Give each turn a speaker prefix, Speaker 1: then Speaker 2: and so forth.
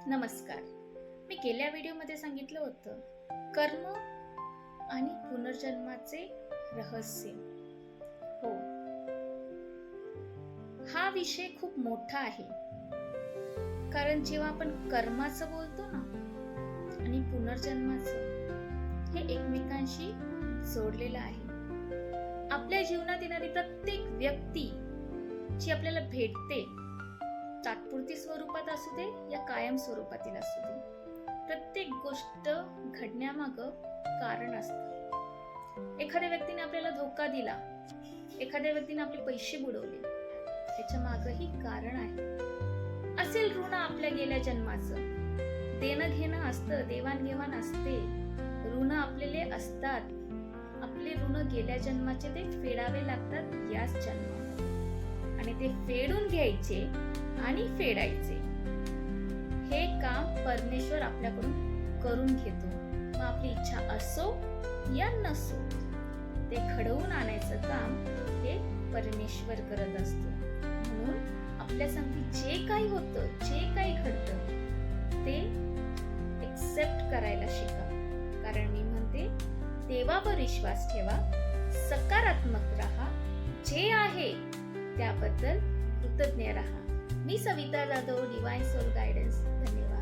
Speaker 1: नमस्कार. मी गेल्या व्हिडिओमध्ये सांगितलं होतं कर्म आणि पुनर्जन्माचे रहस्य. हो, हा विषय खूप मोठा आहे. कारण जेव्हा आपण कर्माचं बोलतो ना आणि पुनर्जन्माचं, हे एकमेकांशी जोडलेलं आहे. आपल्या जीवनात येणारी प्रत्येक व्यक्ती जी आपल्याला भेटते, तात्पुरती स्वरूपात असू दे या कायम स्वरूपातील असू दे, प्रत्येक गोष्ट घडण्यामागं कारण असतं. एखाद्या व्यक्तीने आपल्याला धोका दिला, एखाद्या व्यक्तीने आपले पैसे बुडवले, त्याच्या मागंही कारण आहे. असेल ऋण आपल्या गेल्या जन्माचं, देणं घेणं असतं, देवाणघेवाण असते, ऋण आपलेले असतात. आपले ऋण गेल्या जन्माचे ते फेडावे लागतात याच जन्मामध्ये, आणि ते फेडून घ्यायचे आणि फेडायचे, हे काम परमेश्वर आपल्याकडून करून घेतो. मग आपली इच्छा असो या नसो, ते घडवून आणायचं काम हे परमेश्वर करत असतो. म्हणून आपल्या संगती जे काही होतं, जे काही घडतं, ते एक्सेप्ट करायला शिका. कारण मी म्हणते, देवावर विश्वास ठेवा, सकारात्मक राहा, जे आहे त्याबद्दल कृतज्ञ राहा. मी Savita Jadhav, divine soul guidance. धन्यवाद.